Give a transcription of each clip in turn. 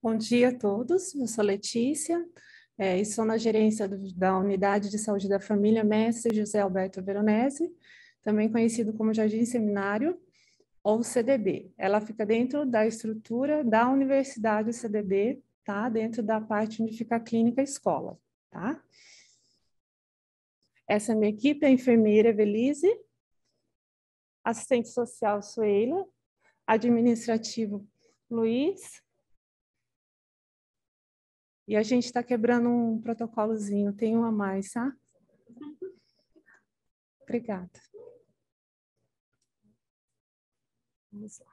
Bom dia a todos, eu sou Letícia, estou na gerência da Unidade de Saúde da Família Mestre José Alberto Veronese, também conhecido como Jardim Seminário, ou CDB. Ela fica dentro da estrutura da Universidade CDB, tá? Dentro da parte onde fica a clínica e escola, tá? Essa é a minha equipe, a enfermeira Evelise, assistente social Suela, administrativo Luiz. E a gente está quebrando um protocolozinho, tem um a mais, tá? Obrigada. Vamos lá.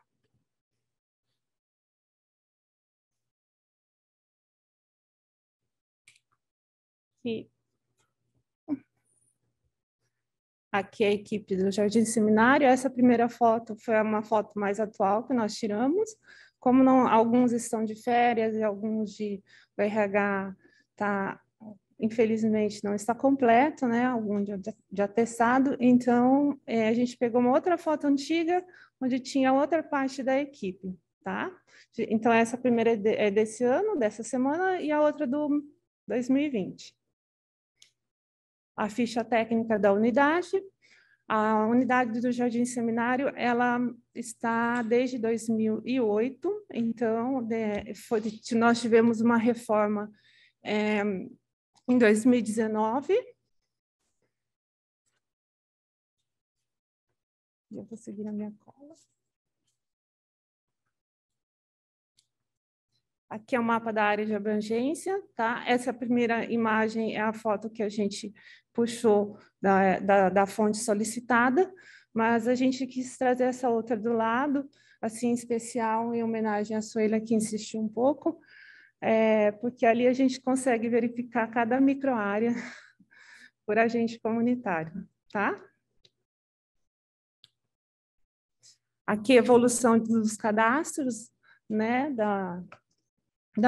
Aqui é a equipe do Jardim Seminário. Essa primeira foto foi uma foto mais atual que nós tiramos. Como não, alguns estão de férias e alguns do RH tá, infelizmente não está completo, né? Algum de atestado. Então, a gente pegou uma outra foto antiga, onde tinha outra parte da equipe, tá? Então, essa primeira é desse ano, dessa semana, e a outra do 2020. A ficha técnica da unidade. A unidade do Jardim Seminário, ela está desde 2008, então nós tivemos uma reforma em 2019. Eu vou seguir a minha cola. Aqui é o mapa da área de abrangência, tá? Essa primeira imagem é a foto que a gente puxou da fonte solicitada, mas a gente quis trazer essa outra do lado, assim, especial, em homenagem à Suela, que insistiu um pouco, porque ali a gente consegue verificar cada microárea por agente comunitário, tá? Aqui a evolução dos cadastros, né, da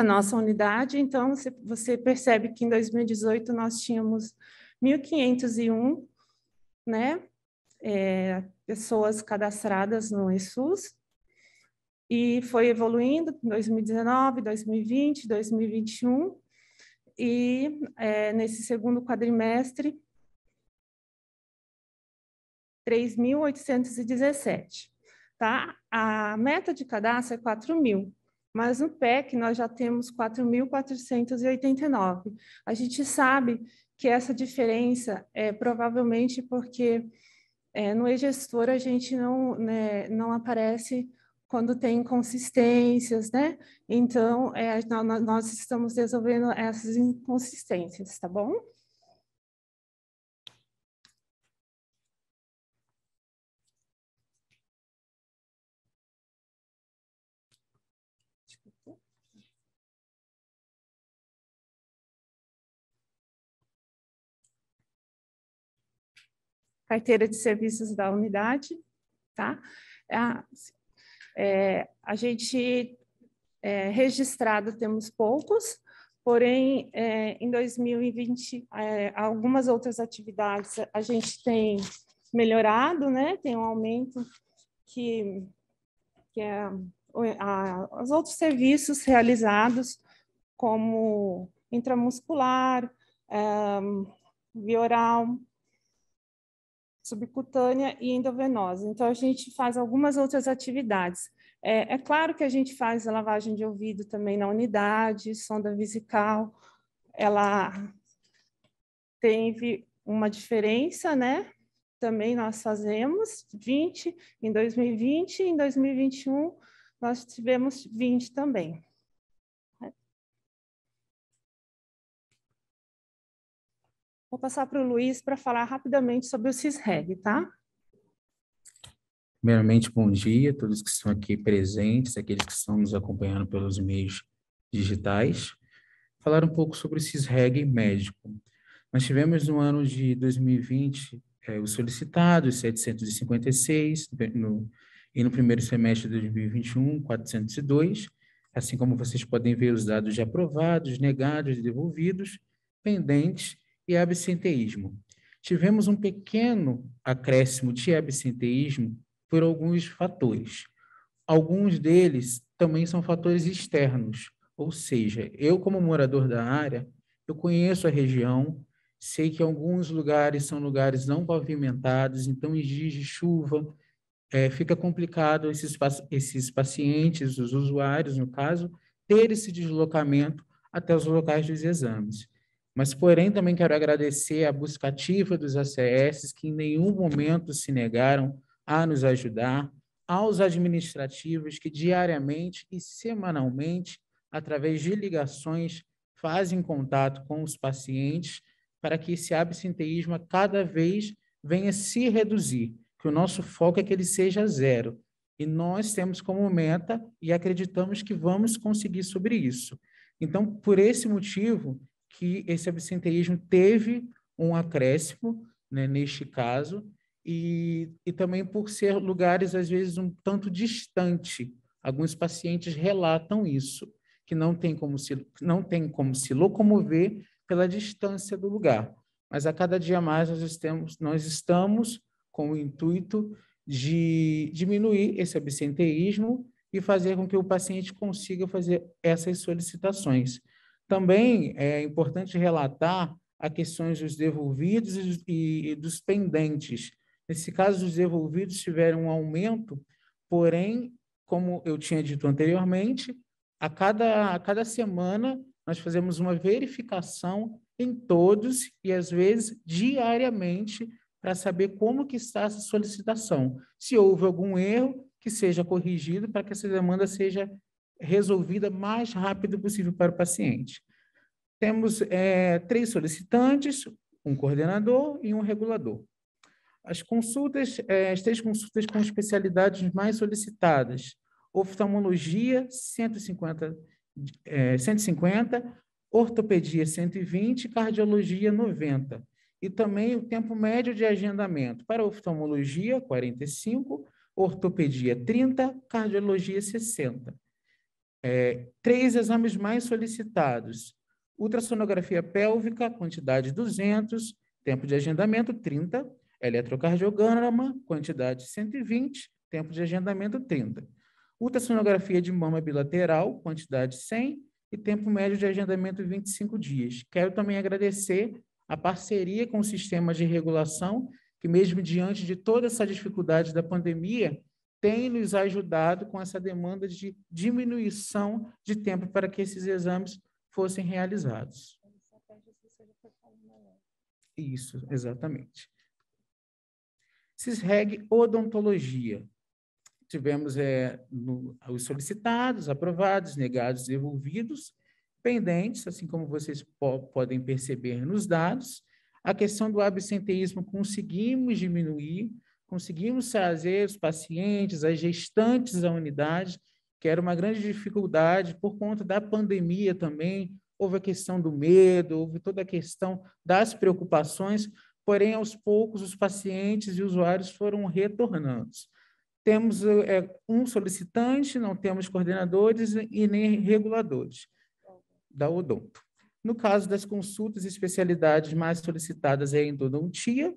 nossa unidade. Então, você percebe que em 2018 nós tínhamos 1.501, né, pessoas cadastradas no ESUS, e foi evoluindo em 2019, 2020, 2021, e nesse segundo quadrimestre, 3.817, tá? A meta de cadastro é 4.000. Mas no PEC nós já temos 4.489. A gente sabe que essa diferença é provavelmente porque no e-gestor a gente não, né, não aparece quando tem inconsistências, né? Então, nós estamos resolvendo essas inconsistências, tá bom? Carteira de serviços da unidade, tá? A gente registrado temos poucos, porém, em 2020, algumas outras atividades a gente tem melhorado, né? Tem um aumento que é os outros serviços realizados, como intramuscular, via oral, subcutânea e endovenosa. Então, a gente faz algumas outras atividades. É claro que a gente faz a lavagem de ouvido também na unidade, sonda vesical, ela teve uma diferença, né? Também nós fazemos 20 em 2020, em 2021 nós tivemos 20 também. Vou passar para o Luiz para falar rapidamente sobre o CISREG, tá? Primeiramente, bom dia a todos que estão aqui presentes, aqueles que estão nos acompanhando pelos meios digitais. Falar um pouco sobre o CISREG médico. Nós tivemos no ano de 2020 os solicitados, 756, e no primeiro semestre de 2021, 402, assim como vocês podem ver os dados de aprovados, negados, devolvidos, pendentes e absenteísmo. Tivemos um pequeno acréscimo de absenteísmo por alguns fatores. Alguns deles também são fatores externos, Ou seja, eu como morador da área, eu conheço a região, sei que alguns lugares são lugares não pavimentados, então em dias de chuva fica complicado esses pacientes, os usuários, no caso, ter esse deslocamento até os locais dos exames. Mas, porém, também quero agradecer a busca ativa dos ACS, que em nenhum momento se negaram a nos ajudar, aos administrativos que diariamente e semanalmente, através de ligações, fazem contato com os pacientes para que esse absenteísmo cada vez venha se reduzir, que o nosso foco é que ele seja zero. E nós temos como meta e acreditamos que vamos conseguir sobre isso. Então, por esse motivo, que esse absenteísmo teve um acréscimo, né, neste caso, e também por ser lugares, às vezes, um tanto distante. Alguns pacientes relatam isso, que não tem como se locomover pela distância do lugar. Mas a cada dia mais nós estamos com o intuito de diminuir esse absenteísmo e fazer com que o paciente consiga fazer essas solicitações. Também é importante relatar a questões dos devolvidos e dos pendentes. Nesse caso, os devolvidos tiveram um aumento, porém, como eu tinha dito anteriormente, a cada semana nós fazemos uma verificação em todos e, às vezes, diariamente, para saber como que está essa solicitação. Se houve algum erro, que seja corrigido para que essa demanda seja resolvida o mais rápido possível para o paciente. Temos 3 solicitantes, um coordenador e um regulador. As 3 consultas com especialidades mais solicitadas: oftalmologia, 150, ortopedia, 120, cardiologia, 90. E também o tempo médio de agendamento para oftalmologia, 45, ortopedia, 30, cardiologia, 60. 3 exames mais solicitados: ultrassonografia pélvica, quantidade 200, tempo de agendamento 30, eletrocardiograma, quantidade 120, tempo de agendamento 30. Ultrassonografia de mama bilateral, quantidade 100 e tempo médio de agendamento 25 dias. Quero também agradecer a parceria com o sistema de regulação, que mesmo diante de toda essa dificuldade da pandemia, tem nos ajudado com essa demanda de diminuição de tempo para que esses exames fossem realizados. Isso, exatamente. CISREG Odontologia. Tivemos os solicitados, aprovados, negados, devolvidos, pendentes, assim como vocês podem perceber nos dados. A questão do absenteísmo conseguimos diminuir, conseguimos trazer os pacientes, as gestantes à unidade, que era uma grande dificuldade por conta da pandemia também. Houve a questão do medo, houve toda a questão das preocupações, porém, aos poucos, os pacientes e usuários foram retornando. Temos um solicitante, não temos coordenadores e nem reguladores da odonto. No caso das consultas e especialidades mais solicitadas é endodontia,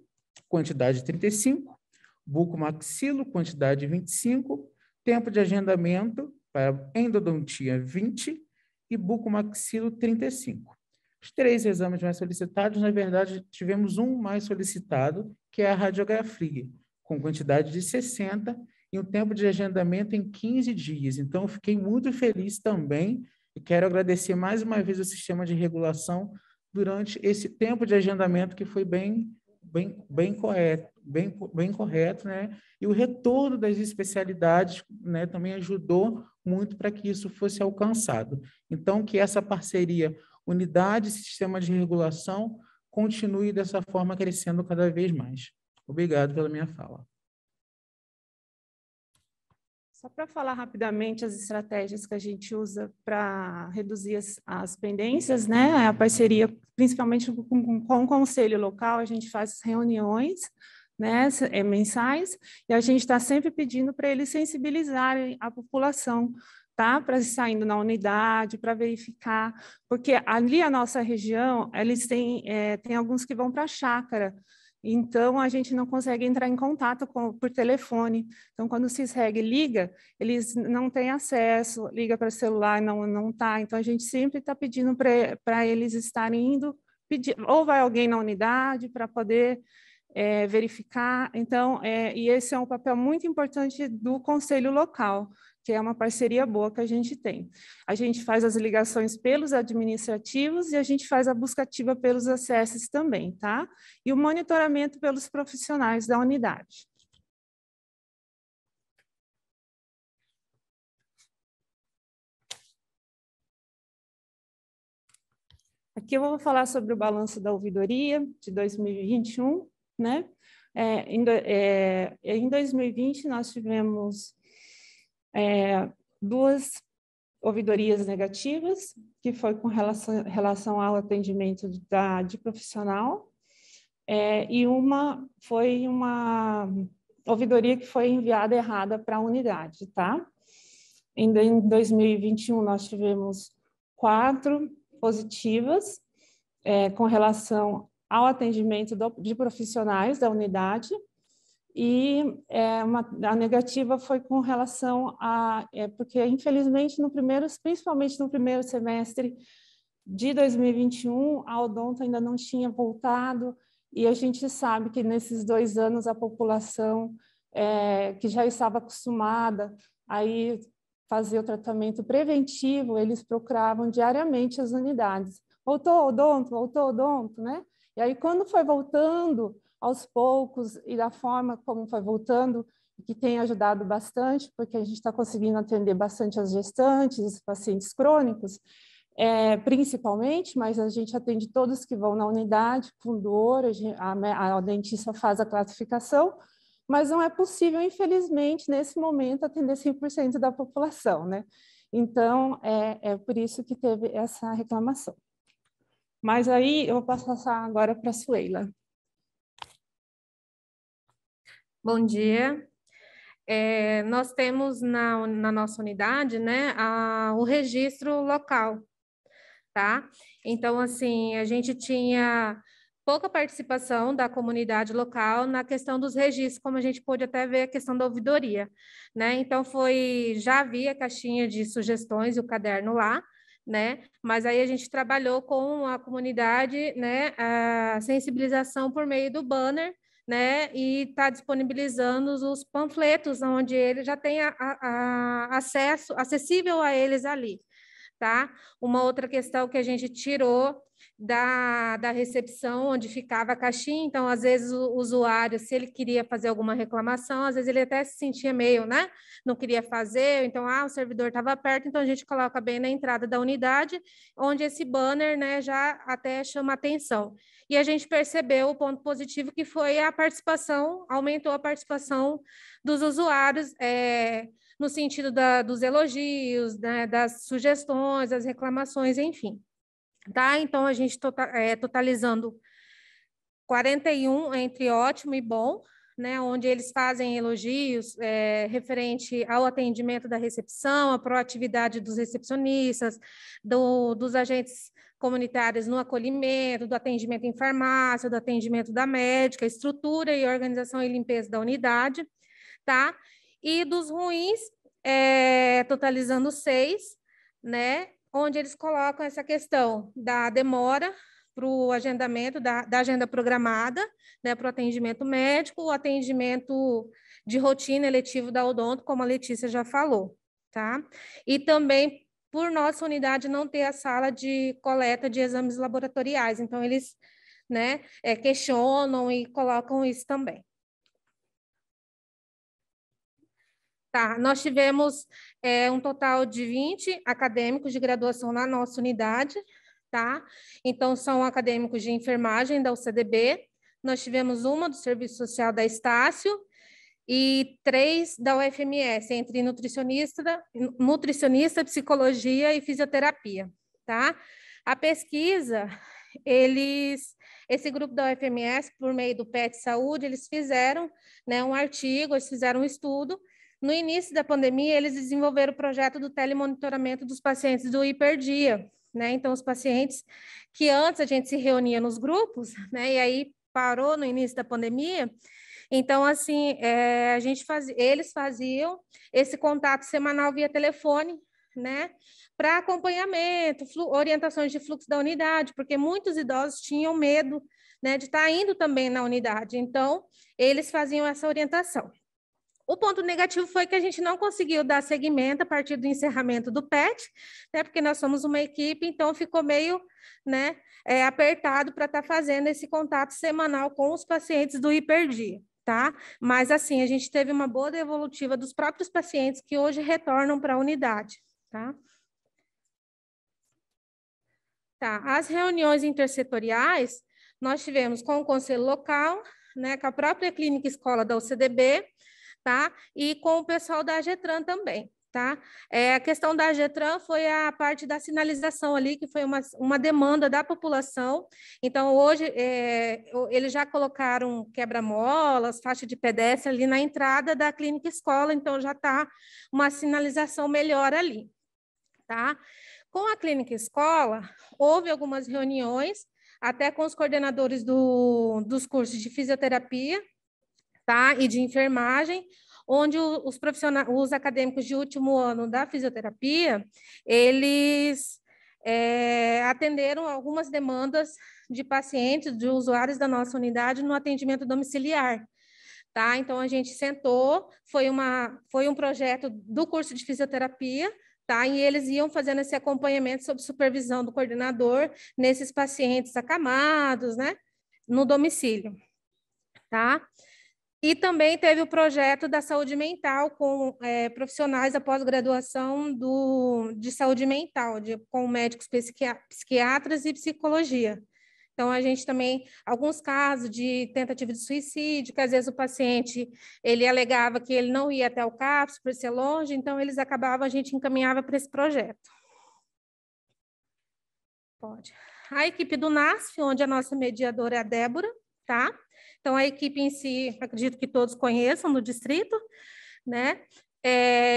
quantidade 35, bucomaxilo, quantidade 25, tempo de agendamento para endodontia 20 e bucomaxilo 35. Os 3 exames mais solicitados, na verdade, tivemos um mais solicitado, que é a radiografia, com quantidade de 60 e um tempo de agendamento em 15 dias. Então, eu fiquei muito feliz também e quero agradecer mais uma vez o sistema de regulação durante esse tempo de agendamento que foi bem correto, né? E o retorno das especialidades, né, também ajudou muito para que isso fosse alcançado. Então, que essa parceria, unidade e sistema de regulação, continue dessa forma crescendo cada vez mais. Obrigado pela minha fala. Só para falar rapidamente as estratégias que a gente usa para reduzir as pendências, né? A parceria, principalmente com o conselho local, a gente faz reuniões, né, mensais, e a gente está sempre pedindo para eles sensibilizarem a população, tá? Para estar indo na unidade, para verificar, porque ali a nossa região, eles têm alguns que vão para a chácara, Então, a gente não consegue entrar em contato por telefone. Então, quando o CISREG liga, eles não têm acesso, liga para o celular, não está. Então, a gente sempre está pedindo para eles estarem indo, pedir, ou vai alguém na unidade para poder verificar. Então, e esse é um papel muito importante do conselho local, que é uma parceria boa que a gente tem. A gente faz as ligações pelos administrativos e a gente faz a busca ativa pelos acessos também, tá? E o monitoramento pelos profissionais da unidade. Aqui eu vou falar sobre o balanço da ouvidoria de 2021, né? Em 2020, nós tivemos duas ouvidorias negativas, que foi com relação ao atendimento de profissional, e uma foi uma ouvidoria que foi enviada errada para a unidade, tá? Em 2021, nós tivemos 4 positivas com relação ao atendimento de profissionais da unidade, e a negativa foi com relação a... porque, infelizmente, principalmente no primeiro semestre de 2021, a odonto ainda não tinha voltado, e a gente sabe que nesses 2 anos a população que já estava acostumada a fazer o tratamento preventivo, eles procuravam diariamente as unidades. Voltou odonto, né? E aí, quando foi voltando aos poucos e da forma como foi voltando, que tem ajudado bastante, porque a gente está conseguindo atender bastante as gestantes, os pacientes crônicos, principalmente, mas a gente atende todos que vão na unidade com dor, a dentista faz a classificação, mas não é possível, infelizmente, nesse momento, atender 100% da população, né? Então, é por isso que teve essa reclamação. Mas aí eu vou passar agora para a Sueila. Bom dia. Nós temos na nossa unidade, né, o registro local, tá? Então, assim, a gente tinha pouca participação da comunidade local na questão dos registros, como a gente pôde até ver a questão da ouvidoria, né? Então, já havia a caixinha de sugestões e o caderno lá, né? Mas aí a gente trabalhou com a comunidade, né, a sensibilização por meio do banner, né, e está disponibilizando os panfletos, onde ele já tem acesso, acessível a eles ali, tá? Uma outra questão que a gente tirou da recepção, onde ficava a caixinha, então, às vezes, o usuário, se ele queria fazer alguma reclamação, às vezes ele até se sentia meio, né? Não queria fazer, então, o servidor estava perto, então a gente coloca bem na entrada da unidade, onde esse banner, né, já até chama atenção. E a gente percebeu o ponto positivo que foi a participação, aumentou a participação dos usuários, no sentido dos elogios, né, das sugestões, das reclamações, enfim. Tá? Então, a gente totalizando 41 entre ótimo e bom, né, onde eles fazem elogios referente ao atendimento da recepção, a proatividade dos recepcionistas, dos agentes comunitários no acolhimento, do atendimento em farmácia, do atendimento da médica, estrutura e organização e limpeza da unidade, tá? E dos ruins, totalizando 6, né, onde eles colocam essa questão da demora para o agendamento da agenda programada, né, para o atendimento médico, o atendimento de rotina eletivo da odonto, como a Letícia já falou, tá? E também por nossa unidade não ter a sala de coleta de exames laboratoriais, então eles, né, questionam e colocam isso também. Tá, nós tivemos um total de 20 acadêmicos de graduação na nossa unidade, tá? Então, são acadêmicos de enfermagem da UCDB, nós tivemos uma do Serviço Social da Estácio e 3 da UFMS, entre nutricionista, psicologia e fisioterapia, tá? A pesquisa, esse grupo da UFMS, por meio do PET Saúde, eles fizeram, né, um artigo, eles fizeram um estudo. No início da pandemia, eles desenvolveram o projeto do telemonitoramento dos pacientes do hiperdia, né? Então, os pacientes que antes a gente se reunia nos grupos, né? E aí parou no início da pandemia. Então, assim, eles faziam esse contato semanal via telefone, né, para acompanhamento, orientações de fluxo da unidade, porque muitos idosos tinham medo, né, de estar indo também na unidade. Então, eles faziam essa orientação. O ponto negativo foi que a gente não conseguiu dar seguimento a partir do encerramento do PET, né, porque nós somos uma equipe, então ficou meio, né, apertado para estar fazendo esse contato semanal com os pacientes do Hiperdia, tá? Mas, assim, a gente teve uma boa devolutiva dos próprios pacientes que hoje retornam para a unidade, tá? Tá, as reuniões intersetoriais, nós tivemos com o Conselho Local, né, com a própria Clínica Escola da UCDB, tá? E com o pessoal da AGETRAN também, tá? A questão da AGETRAN foi a parte da sinalização ali, que foi uma demanda da população. Então, hoje, eles já colocaram quebra-molas, faixa de pedestre ali na entrada da Clínica Escola, então já está uma sinalização melhor ali, tá? Com a Clínica Escola, houve algumas reuniões, até com os coordenadores dos cursos de fisioterapia, tá? E de enfermagem, onde os acadêmicos de último ano da fisioterapia, eles atenderam algumas demandas de pacientes, de usuários da nossa unidade no atendimento domiciliar. Tá? Então, a gente sentou, foi um projeto do curso de fisioterapia, tá? E eles iam fazendo esse acompanhamento sob supervisão do coordenador nesses pacientes acamados, né? No domicílio, tá? E também teve o projeto da saúde mental com profissionais da pós-graduação de saúde mental, com médicos psiquiatras e psicologia. Então, a gente também, alguns casos de tentativa de suicídio, que às vezes o paciente, ele alegava que ele não ia até o CAPS por ser longe, então eles acabavam, a gente encaminhava para esse projeto. Pode. A equipe do NASF, onde a nossa mediadora é a Débora, tá? Então, a equipe em si, acredito que todos conheçam no distrito, né?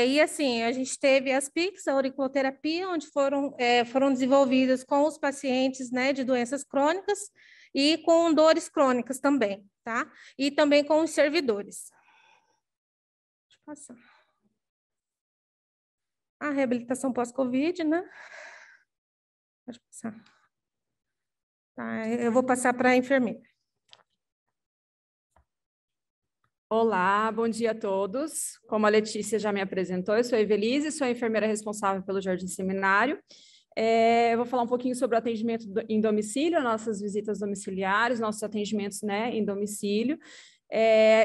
E assim, a gente teve as PICs, a auriculoterapia, onde foram desenvolvidas com os pacientes, né, de doenças crônicas e com dores crônicas também, tá? E também com os servidores. Deixa eu passar. A reabilitação pós-Covid, né? Pode passar. Tá, eu vou passar para a enfermeira. Olá, bom dia a todos. Como a Letícia já me apresentou, eu sou a Evelise, sou a enfermeira responsável pelo Jardim Seminário. Eu vou falar um pouquinho sobre o atendimento em domicílio, nossas visitas domiciliares, nossos atendimentos, né, em domicílio.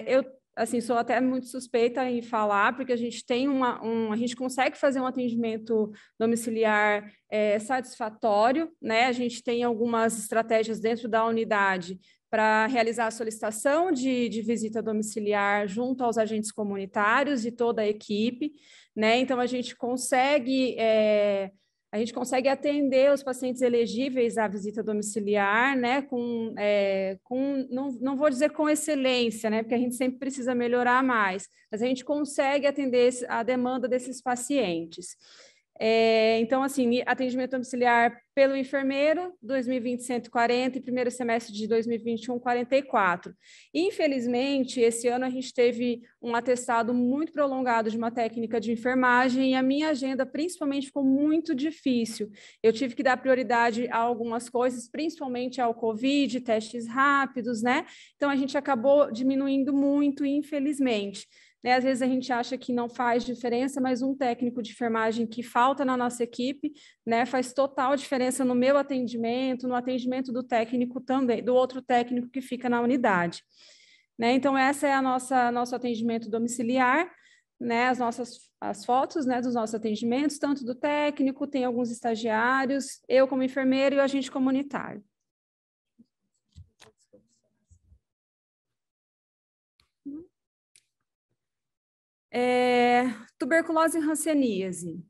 Eu, assim, sou até muito suspeita em falar, porque a gente tem a gente consegue fazer um atendimento domiciliar satisfatório, né? A gente tem algumas estratégias dentro da unidade para realizar a solicitação de visita domiciliar junto aos agentes comunitários e toda a equipe, né? Então, a gente consegue atender os pacientes elegíveis à visita domiciliar, né? Não vou dizer com excelência, né? Porque a gente sempre precisa melhorar mais, mas a gente consegue atender a demanda desses pacientes. Então, assim, atendimento domiciliar pelo enfermeiro, 2020, 140, e primeiro semestre de 2021, 44. Infelizmente, esse ano a gente teve um atestado muito prolongado de uma técnica de enfermagem e a minha agenda, principalmente, ficou muito difícil. Eu tive que dar prioridade a algumas coisas, principalmente ao Covid, testes rápidos, né? Então, a gente acabou diminuindo muito, infelizmente. Né, às vezes a gente acha que não faz diferença, mas um técnico de enfermagem que falta na nossa equipe, né, faz total diferença no meu atendimento, no atendimento do técnico também, do outro técnico que fica na unidade. Né, então, essa é nosso atendimento domiciliar, né, as fotos, né, dos nossos atendimentos, tanto do técnico, tem alguns estagiários, eu como enfermeira e o agente comunitário. Tuberculose e hanseníase.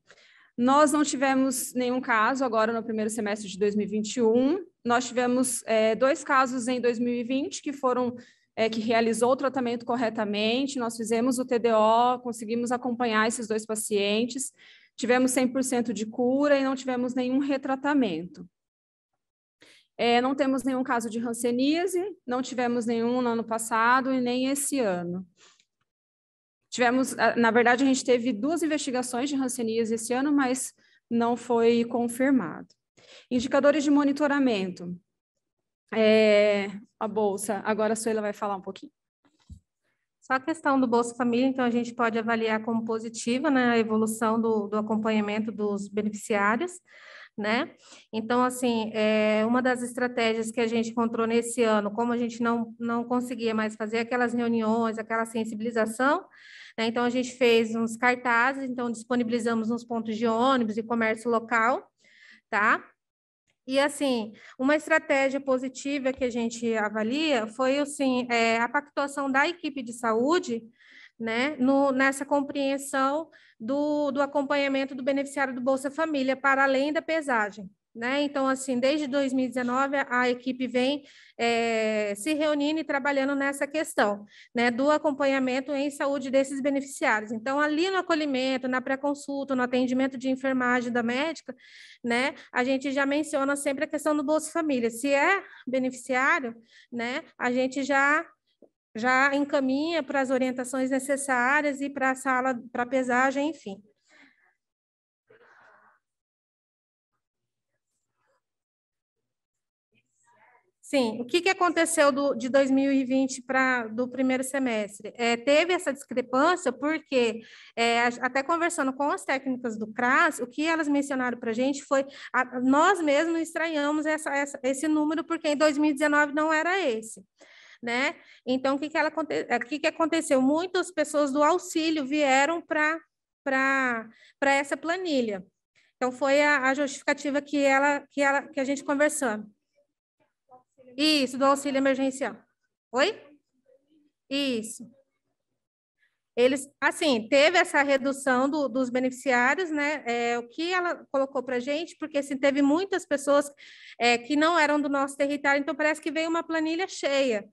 Nós não tivemos nenhum caso agora no primeiro semestre de 2021. Nós tivemos 2 casos em 2020 que realizou o tratamento corretamente. Nós fizemos o TDO, conseguimos acompanhar esses 2 pacientes. Tivemos 100% de cura e não tivemos nenhum retratamento. Não temos nenhum caso de hanseníase, não tivemos nenhum no ano passado e nem esse ano. Na verdade, a gente teve 2 investigações de hanseníase esse ano, mas não foi confirmado. Indicadores de monitoramento. A Bolsa, agora a Suela vai falar um pouquinho. Só a questão do Bolsa Família, então a gente pode avaliar como positiva, né, a evolução do acompanhamento dos beneficiários, né? Então, assim, uma das estratégias que a gente encontrou nesse ano, como a gente não conseguia mais fazer aquelas reuniões, aquela sensibilização, né? Então a gente fez uns cartazes, então disponibilizamos nos pontos de ônibus e comércio local, tá? E, assim, uma estratégia positiva que a gente avalia foi, assim, a pactuação da equipe de saúde, né, nessa compreensão do acompanhamento do beneficiário do Bolsa Família, para além da pesagem, né? Então, assim, desde 2019, a equipe vem se reunindo e trabalhando nessa questão, né, do acompanhamento em saúde desses beneficiários. Então, ali no acolhimento, na pré-consulta, no atendimento de enfermagem da médica, né, a gente já menciona sempre a questão do Bolsa Família. Se é beneficiário, né, a gente já encaminha para as orientações necessárias e para a sala, para a pesagem, enfim. Sim, o que aconteceu de 2020 do primeiro semestre? Teve essa discrepância porque, até conversando com as técnicas do CRAS, o que elas mencionaram para a gente foi, nós mesmos estranhamos esse número, porque em 2019 não era esse, né? Então, o que aconteceu? Muitas pessoas do auxílio vieram para essa planilha. Então, foi a justificativa que a gente conversou. Isso, do auxílio emergencial. Oi? Isso. Eles, assim, teve essa redução dos beneficiários, né? O que ela colocou para a gente, porque assim, teve muitas pessoas que não eram do nosso território, então parece que veio uma planilha cheia.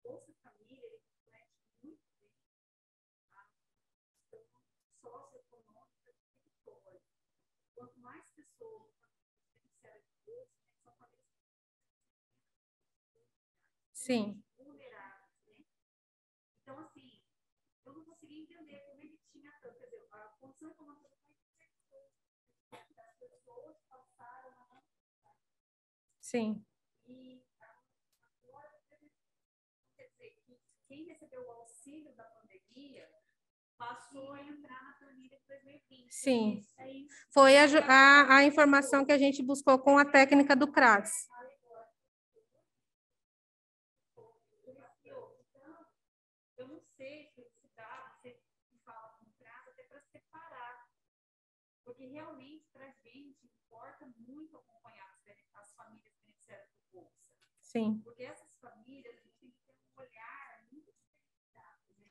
Bolsa Família, ele reflete muito bem a questão socioeconômica do território. Quanto mais pessoas beneficiárias de bolsa, são famílias vulneráveis, né? Então, assim, eu não consegui entender como ele tinha tanto, quer dizer, a condição econômica do país as pessoas passaram a... Sim. Quem recebeu o auxílio da pandemia passou a entrar na planilha de 2020. Sim, foi a informação que a gente buscou com a técnica do CRAS. Eu não sei se esse dado, você fala com o CRAS, até para separar, porque realmente para a gente importa muito acompanhar as famílias beneficiárias do Bolsa. Sim. Porque essas famílias, a gente tem que ter um olhar muito diferenciado, né?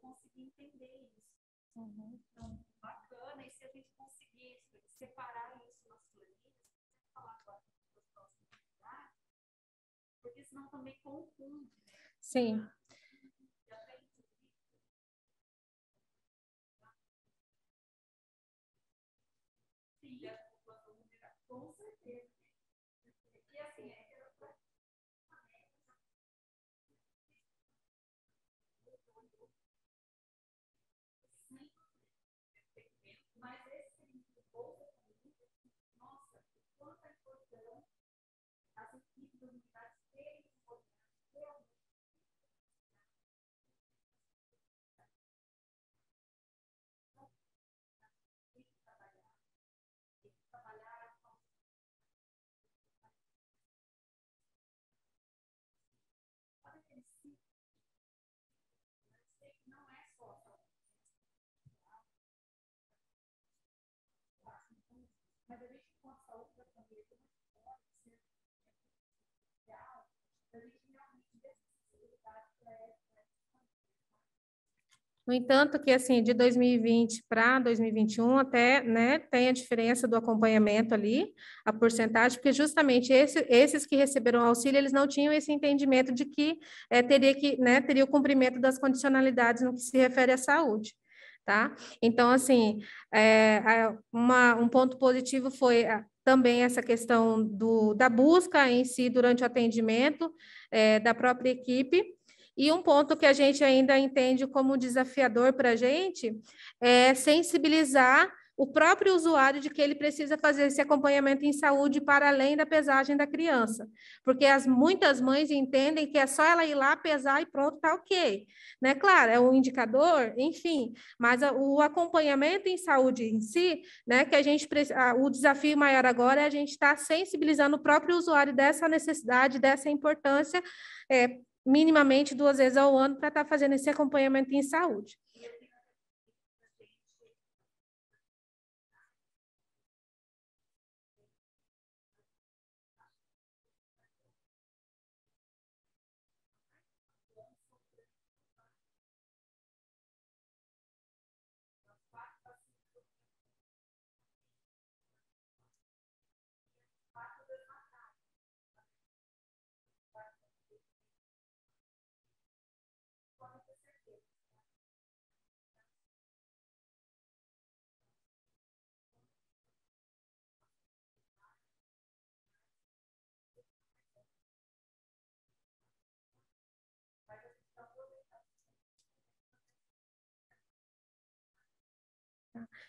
Conseguir entender isso. Então, bacana, e se a gente conseguir separar isso nas planilhas, falar agora das próximas atividades, porque senão também confunde, né? Sim. Sim, a população vulnerável, com certeza. E assim, mas esse Bolsa Família, nossa, quanto é importante as equipes das unidades terem realmente No entanto, que assim, de 2020 para 2021, até, né, tem a diferença do acompanhamento ali, a porcentagem, porque justamente esses que receberam auxílio, eles não tinham esse entendimento de que teria o cumprimento das condicionalidades no que se refere à saúde, tá? Então, assim, um ponto positivo foi também essa questão da busca em si durante o atendimento da própria equipe. E um ponto que a gente ainda entende como desafiador para a gente é sensibilizar o próprio usuário de que ele precisa fazer esse acompanhamento em saúde para além da pesagem da criança. Porque muitas mães entendem que é só ela ir lá, pesar e pronto, tá ok. Né? Claro, é um indicador, enfim, mas o acompanhamento em saúde em si, né, que o desafio maior agora é a gente estar sensibilizando o próprio usuário dessa necessidade, dessa importância, minimamente 2 vezes ao ano para estar fazendo esse acompanhamento em saúde.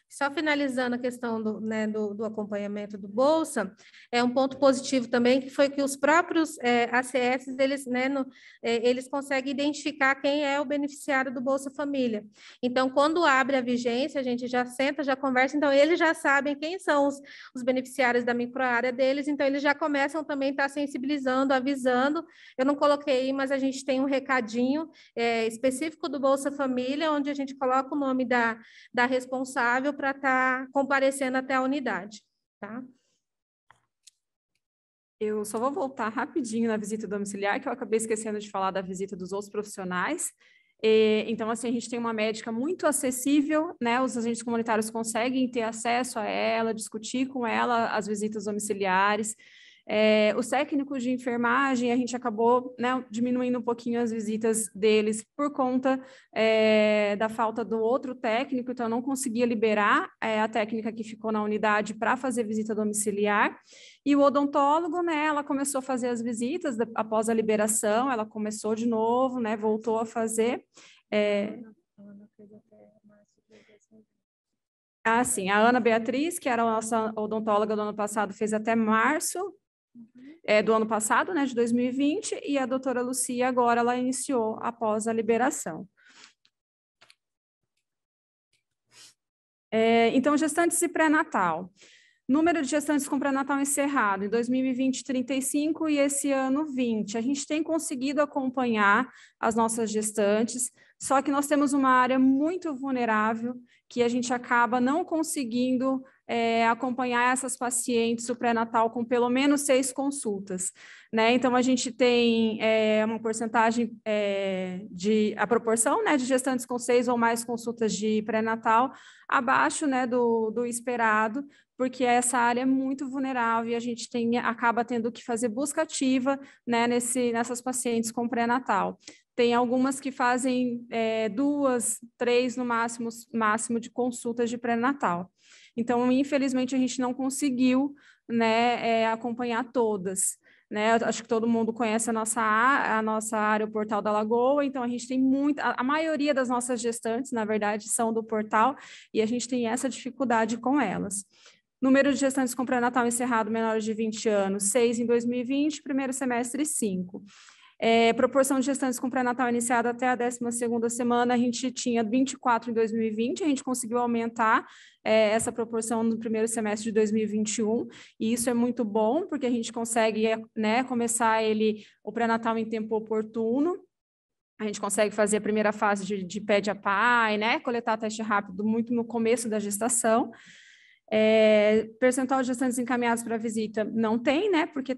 Só finalizando a questão do acompanhamento do Bolsa, um ponto positivo também, que foi que os próprios ACS, eles conseguem identificar quem é o beneficiário do Bolsa Família. Então, quando abre a vigência, a gente já senta, já conversa, então eles já sabem quem são os beneficiários da microárea deles, então eles já começam também a estar sensibilizando, avisando. Eu não coloquei, mas a gente tem um recadinho específico do Bolsa Família, onde a gente coloca o nome da responsável para estar comparecendo até a unidade, tá? Eu só vou voltar rapidinho na visita domiciliar, que eu acabei esquecendo de falar da visita dos outros profissionais. Então, assim, a gente tem uma médica muito acessível, né? Os agentes comunitários conseguem ter acesso a ela, discutir com ela as visitas domiciliares. Os técnicos de enfermagem, a gente acabou, né, diminuindo um pouquinho as visitas deles por conta da falta do outro técnico, então não conseguia liberar a técnica que ficou na unidade para fazer visita domiciliar. E o odontólogo, né, ela começou a fazer as visitas após a liberação, ela começou de novo, né, voltou a fazer. Sim, a Ana Beatriz, que era a nossa odontóloga do ano passado, fez até março do ano passado, né, de 2020, e a doutora Lucia agora ela iniciou após a liberação. Então, gestantes e pré-natal. Número de gestantes com pré-natal encerrado, em 2020, 35 e esse ano 20. A gente tem conseguido acompanhar as nossas gestantes, só que nós temos uma área muito vulnerável que a gente acaba não conseguindo acompanhar essas pacientes o pré-natal com pelo menos 6 consultas, né? Então, a gente tem uma porcentagem a proporção, né, de gestantes com 6 ou mais consultas de pré-natal abaixo, né, do esperado, porque essa área é muito vulnerável e a gente acaba tendo que fazer busca ativa, né, nessas pacientes com pré-natal. Tem algumas que fazem 2, 3 no máximo de consultas de pré-natal. Então, infelizmente, a gente não conseguiu, né, acompanhar todas. Né? Acho que todo mundo conhece a nossa área, o Portal da Lagoa, então a gente tem a maioria das nossas gestantes, na verdade, são do portal, e a gente tem essa dificuldade com elas. Número de gestantes com pré-natal encerrado menores de 20 anos, 6 em 2020, primeiro semestre 5. Proporção de gestantes com pré-natal iniciada até a 12ª semana, a gente tinha 24 em 2020, a gente conseguiu aumentar essa proporção no primeiro semestre de 2021, e isso é muito bom, porque a gente consegue começar o pré-natal em tempo oportuno, a gente consegue fazer a primeira fase de pede a pai, né, coletar teste rápido muito no começo da gestação. Percentual de gestantes encaminhadas para visita não tem, né, porque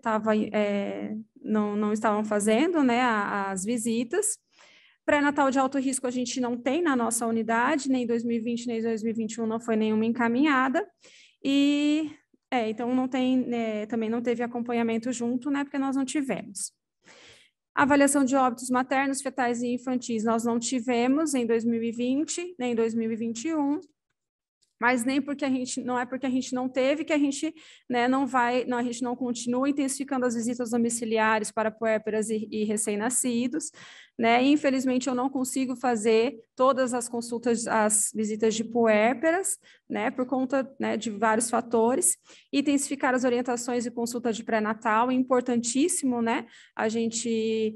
não estavam fazendo, né, as visitas. Pré-natal de alto risco a gente não tem na nossa unidade, nem em 2020, nem em 2021 não foi nenhuma encaminhada. E, então não tem, também não teve acompanhamento junto, né, porque nós não tivemos. Avaliação de óbitos maternos, fetais e infantis nós não tivemos em 2020, nem em 2021. Mas nem porque não é porque a gente não teve que a gente, né, a gente não continua intensificando as visitas domiciliares para puérperas e recém-nascidos, né? E, infelizmente eu não consigo fazer todas as consultas, as visitas de puérperas, né, por conta, né, de vários fatores. Intensificar as orientações e consulta de pré-natal, é importantíssimo, né? A gente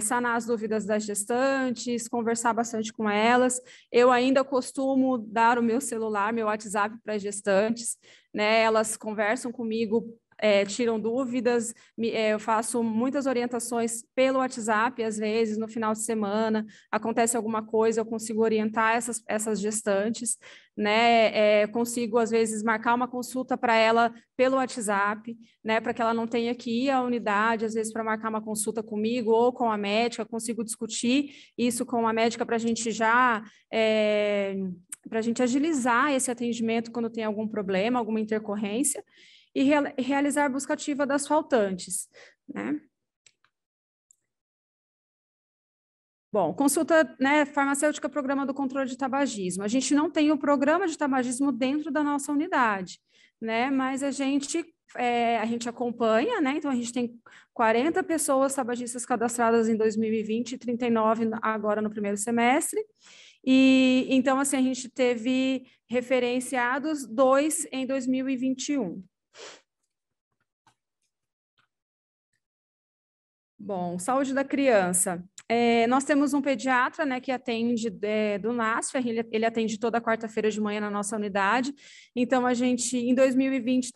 sanar as dúvidas das gestantes, conversar bastante com elas. Eu ainda costumo dar o meu celular, meu WhatsApp para as gestantes, né? Elas conversam comigo, tiram dúvidas, eu faço muitas orientações pelo WhatsApp, às vezes, no final de semana, acontece alguma coisa, eu consigo orientar essas gestantes, né? Consigo, às vezes, marcar uma consulta para ela pelo WhatsApp, né? Para que ela não tenha que ir à unidade, às vezes, para marcar uma consulta comigo ou com a médica, consigo discutir isso com a médica para a gente já... para a gente agilizar esse atendimento quando tem algum problema, alguma intercorrência, e realizar a busca ativa das faltantes, né? Bom, consulta, né, farmacêutica, programa do controle de tabagismo. A gente não tem o programa de tabagismo dentro da nossa unidade, né? Mas a gente acompanha, né? Então, a gente tem 40 pessoas tabagistas cadastradas em 2020 e 39 agora no primeiro semestre. E, então, assim, a gente teve referenciados 2 em 2021. Bom, saúde da criança. Nós temos um pediatra, né, que atende do NASF, ele atende toda quarta-feira de manhã na nossa unidade. Então, a gente, em 2020,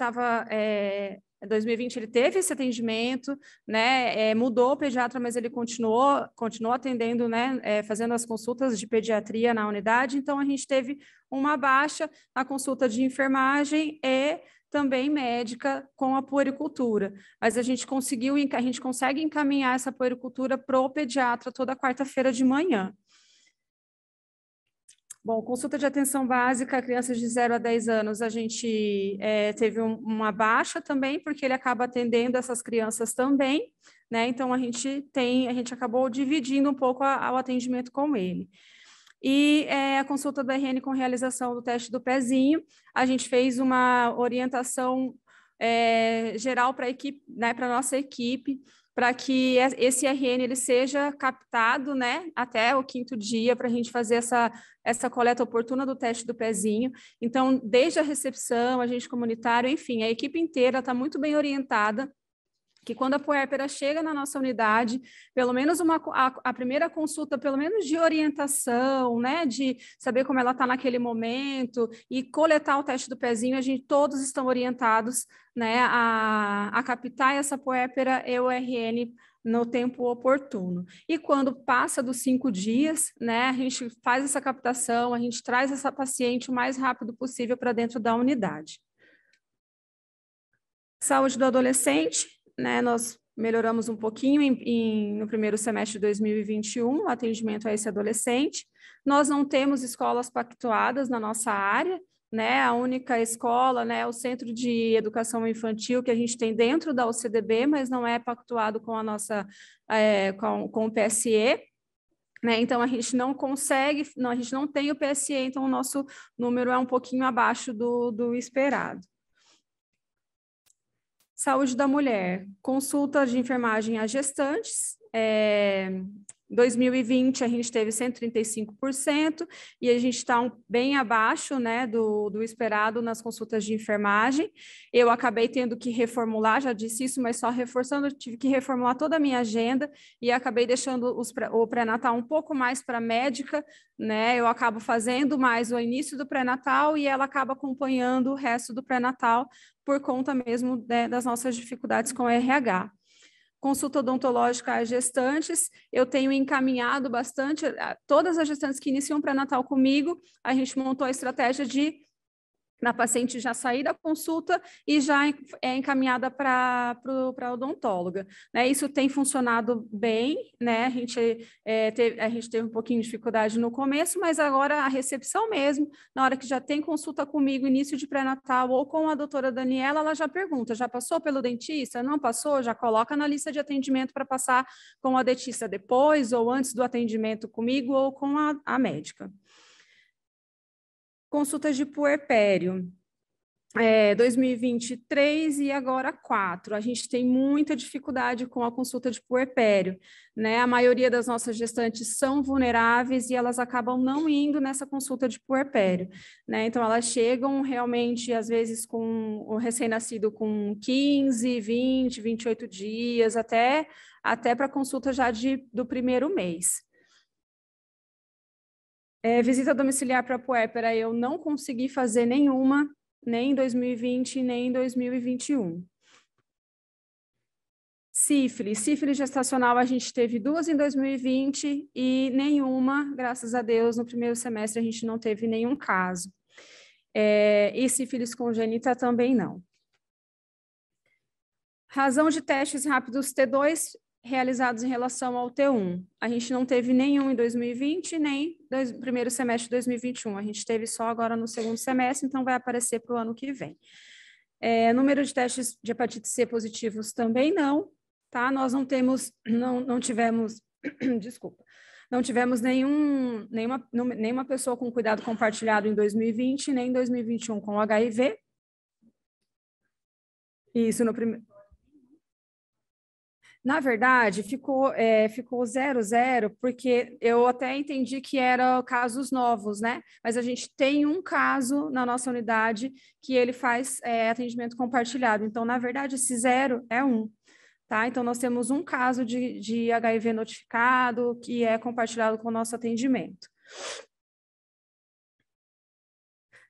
2020 ele teve esse atendimento, né, mudou o pediatra, mas ele continuou atendendo, né, fazendo as consultas de pediatria na unidade. Então, a gente teve uma baixa na consulta de enfermagem e também médica com a puericultura, mas a gente consegue encaminhar essa puericultura para o pediatra toda quarta-feira de manhã. Bom, consulta de atenção básica, crianças de 0 a 10 anos, a gente teve uma baixa também, porque ele acaba atendendo essas crianças também, né? Então, a gente acabou dividindo um pouco o atendimento com ele. E a consulta do RN com realização do teste do pezinho, a gente fez uma orientação geral para a equipe, né, para a nossa equipe, para que esse RN ele seja captado, né, até o 5º dia, para a gente fazer essa coleta oportuna do teste do pezinho. Então, desde a recepção, agente comunitário, enfim, a equipe inteira está muito bem orientada, que quando a puérpera chega na nossa unidade, pelo menos a primeira consulta, pelo menos de orientação, né, de saber como ela está naquele momento e coletar o teste do pezinho, todos estão orientados, né, a captar essa puérpera e o RN no tempo oportuno. E quando passa dos 5 dias, né, a gente faz essa captação, a gente traz essa paciente o mais rápido possível para dentro da unidade. Saúde do adolescente, né, nós melhoramos um pouquinho no primeiro semestre de 2021, o atendimento a esse adolescente. Nós não temos escolas pactuadas na nossa área, né, a única escola, né, é o Centro de Educação Infantil que a gente tem dentro da UCDB, mas não é pactuado com a nossa, com o PSE, né, então a gente não consegue, a gente não tem o PSE, então o nosso número é um pouquinho abaixo do esperado. Saúde da mulher, consulta de enfermagem a gestantes, 2020 a gente teve 135% e a gente está bem abaixo, né, do esperado nas consultas de enfermagem. Eu acabei tendo que reformular, já disse isso, mas só reforçando, eu tive que reformular toda a minha agenda e acabei deixando o pré-natal um pouco mais para a médica, né, eu acabo fazendo mais o início do pré-natal e ela acaba acompanhando o resto do pré-natal por conta mesmo, né, das nossas dificuldades com o RH. Consulta odontológica a gestantes, eu tenho encaminhado bastante, todas as gestantes que iniciam pré-natal comigo, a gente montou a estratégia de na paciente já sair da consulta e já é encaminhada para a odontóloga, né? Isso tem funcionado bem, né? A gente teve um pouquinho de dificuldade no começo, mas agora a recepção mesmo, na hora que já tem consulta comigo, início de pré-natal ou com a doutora Daniela, ela já pergunta, já passou pelo dentista? Não passou? Já coloca na lista de atendimento para passar com a dentista depois ou antes do atendimento comigo ou com a médica. Consultas de puerpério, 2023 e agora 4. A gente tem muita dificuldade com a consulta de puerpério, né? A maioria das nossas gestantes são vulneráveis e elas acabam não indo nessa consulta de puerpério, né? Então, elas chegam realmente, às vezes, com o recém-nascido com 15, 20, 28 dias, até para consulta já do primeiro mês. Visita domiciliar para puérpera, eu não consegui fazer nenhuma, nem em 2020, nem em 2021. Sífilis gestacional, a gente teve 2 em 2020 e nenhuma, graças a Deus, no primeiro semestre a gente não teve nenhum caso. E sífilis congênita também não. Razão de testes rápidos T2 realizados em relação ao T1. A gente não teve nenhum em 2020, nem no primeiro semestre de 2021. A gente teve só agora no segundo semestre, então vai aparecer para o ano que vem. Número de testes de hepatite C positivos também não, tá? Nós não tivemos, desculpa, não tivemos nenhuma pessoa com cuidado compartilhado em 2020, nem em 2021 com HIV. Isso no primeiro. Na verdade, ficou 0-0, porque eu até entendi que eram casos novos, né? Mas a gente tem um caso na nossa unidade que ele faz atendimento compartilhado. Então, na verdade, esse 0 é 1, tá? Então, nós temos um caso de HIV notificado que é compartilhado com o nosso atendimento.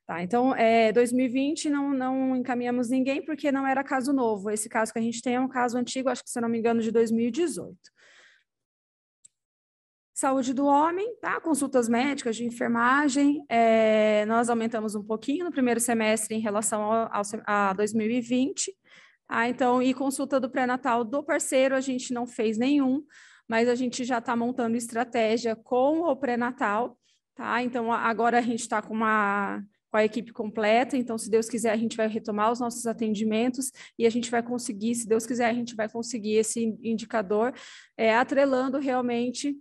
Tá, então, 2020 não encaminhamos ninguém porque não era caso novo. Esse caso que a gente tem é um caso antigo, acho que, se eu não me engano, de 2018. Saúde do homem, tá? Consultas médicas de enfermagem, nós aumentamos um pouquinho no primeiro semestre em relação a 2020. Tá? Então, e consulta do pré-natal do parceiro, a gente não fez nenhum, mas a gente já está montando estratégia com o pré-natal, tá? Então, agora a gente está com a equipe completa, então, se Deus quiser, a gente vai retomar os nossos atendimentos e a gente vai conseguir, se Deus quiser, a gente vai conseguir esse indicador, atrelando realmente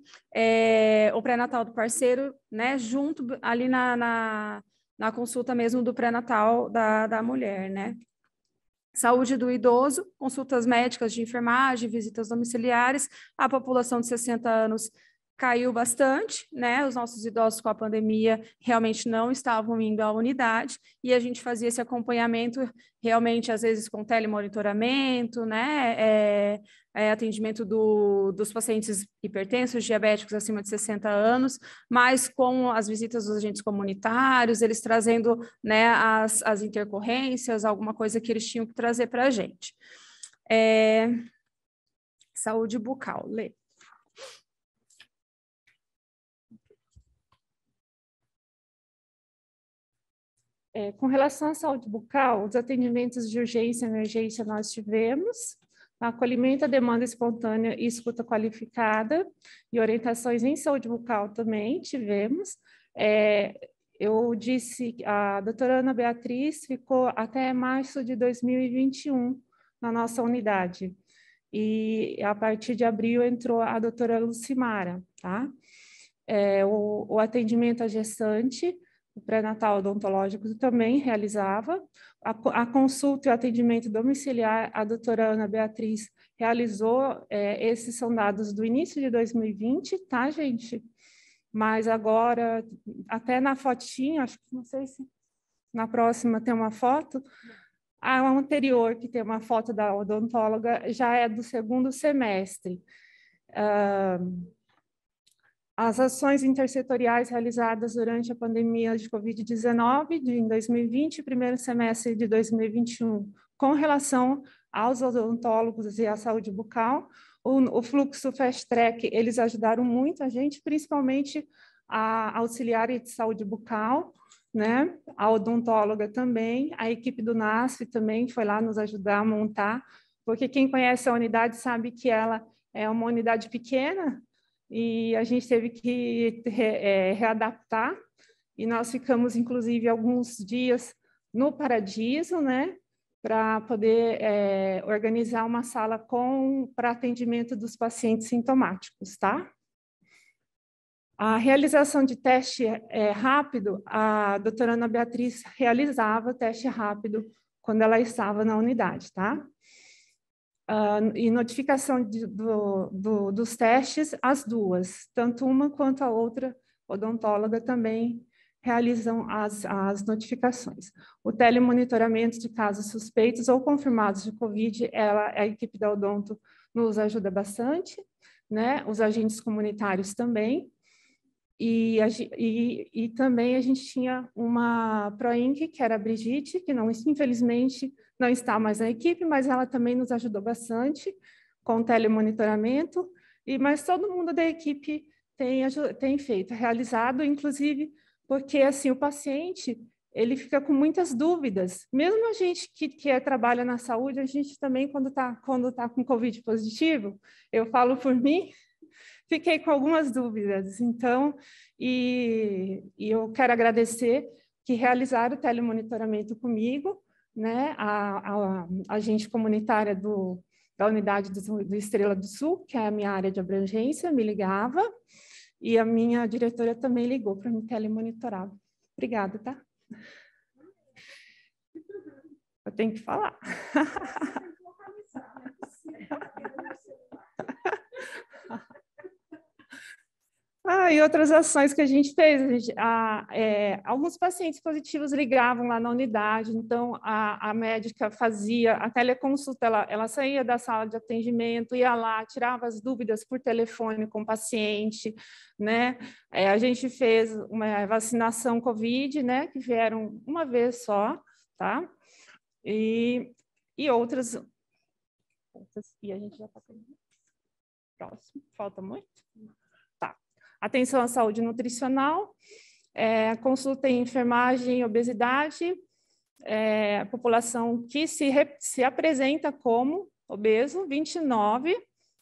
o pré-natal do parceiro, né, junto ali na consulta mesmo do pré-natal da mulher, né. Saúde do idoso, consultas médicas de enfermagem, visitas domiciliares, a população de 60 anos caiu bastante, né? Os nossos idosos com a pandemia realmente não estavam indo à unidade e a gente fazia esse acompanhamento realmente, às vezes, com telemonitoramento, né? Atendimento dos pacientes hipertensos, diabéticos acima de 60 anos, mas com as visitas dos agentes comunitários, eles trazendo, né, as intercorrências, alguma coisa que eles tinham que trazer para a gente. Saúde bucal, Lê. Com relação à saúde bucal, os atendimentos de urgência e emergência nós tivemos, acolhimento à demanda espontânea e escuta qualificada, e orientações em saúde bucal também tivemos. Eu disse, a doutora Ana Beatriz ficou até março de 2021 na nossa unidade, e a partir de abril entrou a doutora Lucimara, tá? O atendimento à gestante, o pré-natal odontológico também realizava. A consulta e o atendimento domiciliar, a doutora Ana Beatriz realizou. Esses são dados do início de 2020, tá, gente? Mas agora, até na fotinha, acho que não sei se na próxima tem uma foto, a anterior, que tem uma foto da odontóloga, já é do segundo semestre. As ações intersetoriais realizadas durante a pandemia de Covid-19 em 2020 e primeiro semestre de 2021, com relação aos odontólogos e à saúde bucal, o fluxo Fast Track, eles ajudaram muito a gente, principalmente a auxiliar de saúde bucal, né? A odontóloga também, a equipe do NASF também foi lá nos ajudar a montar, porque quem conhece a unidade sabe que ela é uma unidade pequena e a gente teve que readaptar, e nós ficamos, inclusive, alguns dias no Paradiso, né? Para poder organizar uma sala para atendimento dos pacientes sintomáticos, tá? A realização de teste rápido, a doutora Ana Beatriz realizava teste rápido quando ela estava na unidade, tá? E notificação dos testes, as duas, tanto uma quanto a outra odontóloga também realizam as notificações. O telemonitoramento de casos suspeitos ou confirmados de Covid, a equipe da odonto nos ajuda bastante, né? Os agentes comunitários também. E também a gente tinha uma ProInc, que era a Brigitte, que não, infelizmente não está mais na equipe, mas ela também nos ajudou bastante com o telemonitoramento, mas todo mundo da equipe tem realizado, inclusive porque assim, o paciente ele fica com muitas dúvidas. Mesmo a gente que trabalha na saúde, a gente também, quando tá com Covid positivo, eu falo por mim, fiquei com algumas dúvidas, então, e eu quero agradecer que realizaram o telemonitoramento comigo, né, a agente comunitária da unidade do Estrela do Sul, que é a minha área de abrangência, me ligava, e a minha diretora também ligou para me telemonitorar. Obrigada, tá? Eu tenho que falar. E outras ações que a gente fez, alguns pacientes positivos ligavam lá na unidade, então a médica fazia a teleconsulta, ela saía da sala de atendimento, ia lá, tirava as dúvidas por telefone com o paciente, né? A gente fez uma vacinação Covid, né? Que vieram uma vez só, tá? E outras, e a gente já está próximo, falta muito? Atenção à saúde nutricional, consulta em enfermagem e obesidade, população que se apresenta como obeso, 29,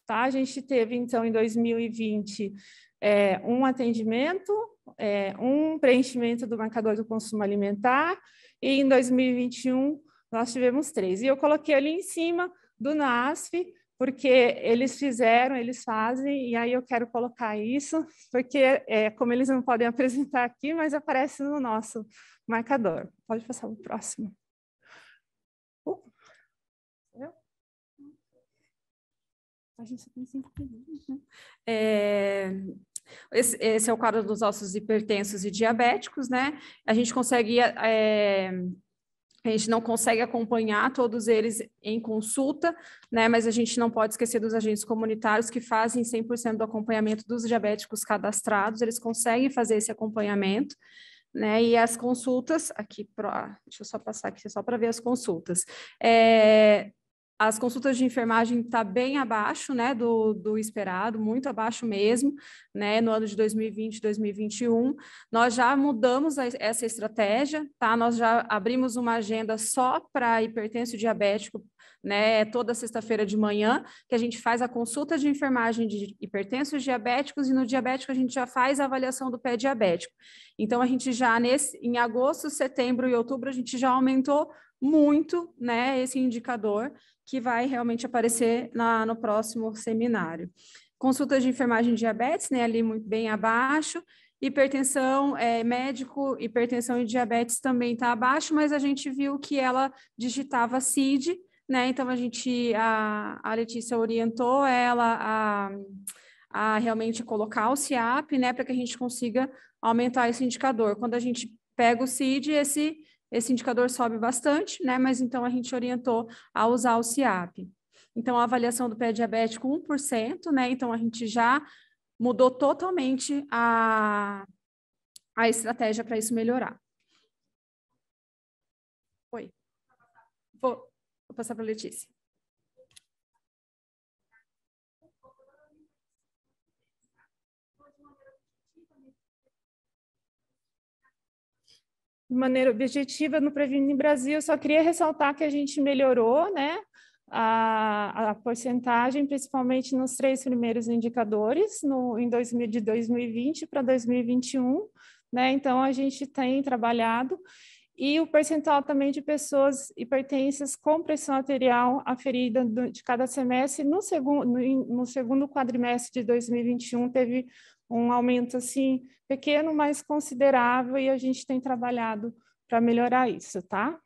tá? A gente teve, então, em 2020, um atendimento, um preenchimento do marcador do consumo alimentar, e em 2021 nós tivemos 3. E eu coloquei ali em cima do NASF, porque eles fazem, e aí eu quero colocar isso, porque como eles não podem apresentar aqui, mas aparece no nosso marcador. Pode passar para o próximo. A gente tem 5 minutos, né? Esse é o quadro dos ossos hipertensos e diabéticos, né? A gente consegue... A gente não consegue acompanhar todos eles em consulta, né? Mas a gente não pode esquecer dos agentes comunitários que fazem 100% do acompanhamento dos diabéticos cadastrados, eles conseguem fazer esse acompanhamento, né? E as consultas, deixa eu só passar aqui só para ver as consultas. As consultas de enfermagem estão bem abaixo, né, do esperado, muito abaixo mesmo, né, no ano de 2020, 2021. Nós já mudamos essa estratégia, tá? Nós já abrimos uma agenda só para hipertenso e diabético, né, toda sexta-feira de manhã, que a gente faz a consulta de enfermagem de hipertensos diabéticos e no diabético a gente já faz a avaliação do pé diabético. Então, a gente já em agosto, setembro e outubro, a gente já aumentou muito, né, esse indicador, que vai realmente aparecer no próximo seminário. Consultas de enfermagem de diabetes, né, ali muito bem abaixo, hipertensão, médico, hipertensão e diabetes também está abaixo, mas a gente viu que ela digitava CID, né, então a Letícia orientou ela a realmente colocar o CIAP, né, para que a gente consiga aumentar esse indicador. Quando a gente pega o CID, esse indicador sobe bastante, né? Mas então a gente orientou a usar o CIAP. Então, a avaliação do pé diabético 1%, né? Então, a gente já mudou totalmente a estratégia para isso melhorar. Oi. Vou passar para a Letícia. de maneira objetiva no Previne Brasil. Eu só queria ressaltar que a gente melhorou, né, a porcentagem, principalmente nos 3 primeiros indicadores, de 2020 para 2021, né? Então, a gente tem trabalhado, e o percentual também de pessoas hipertensas com pressão arterial aferida de cada semestre, no segundo quadrimestre de 2021, teve um aumento, assim, pequeno, mas considerável, e a gente tem trabalhado para melhorar isso, tá?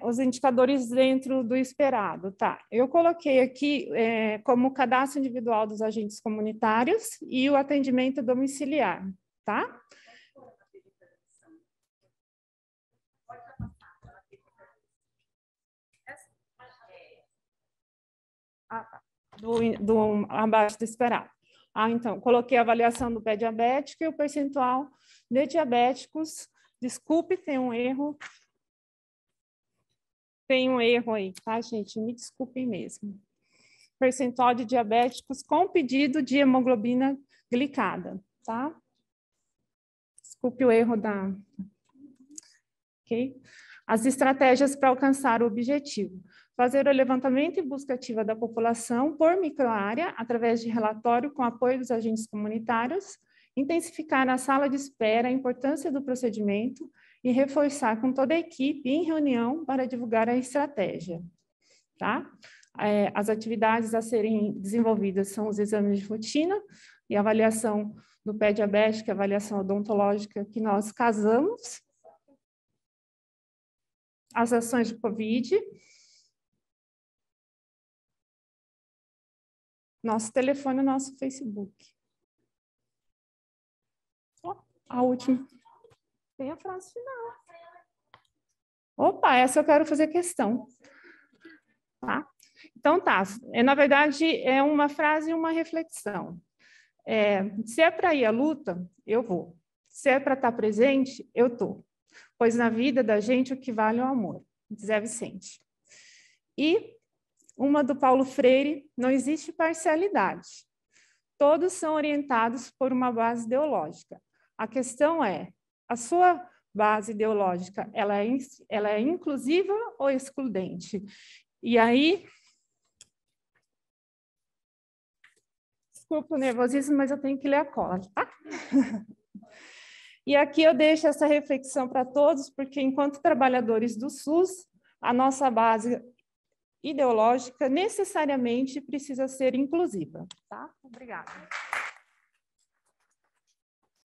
Os indicadores dentro do esperado, tá? Eu coloquei aqui como o cadastro individual dos agentes comunitários e o atendimento domiciliar, tá? Tá. Do abaixo do esperado. Então, coloquei a avaliação do pé diabético e o percentual de diabéticos. Desculpe, tem um erro. Tem um erro aí, tá, gente? Me desculpem mesmo. Percentual de diabéticos com pedido de hemoglobina glicada, tá? Desculpe o erro da... Ok? As estratégias para alcançar o objetivo. Fazer o levantamento e busca ativa da população por microárea, através de relatório com apoio dos agentes comunitários, intensificar na sala de espera a importância do procedimento e reforçar com toda a equipe em reunião para divulgar a estratégia, tá? As atividades a serem desenvolvidas são os exames de rotina e a avaliação do pé diabético, a avaliação odontológica que nós casamos, as ações de COVID, nosso telefone e nosso Facebook. A última. Tem a frase final. Opa, essa eu quero fazer questão. Tá? Então, tá. Na verdade, é uma frase e uma reflexão. Se é para ir à luta, eu vou. Se é para estar presente, eu estou. Pois na vida da gente o que vale é o amor. Zé Vicente. E uma do Paulo Freire, não existe parcialidade. Todos são orientados por uma base ideológica. A questão é, a sua base ideológica, ela é inclusiva ou excludente? E aí, desculpa o nervosismo, mas eu tenho que ler a cola, tá? E aqui eu deixo essa reflexão para todos, porque enquanto trabalhadores do SUS, a nossa base ideológica necessariamente precisa ser inclusiva, tá? Obrigada.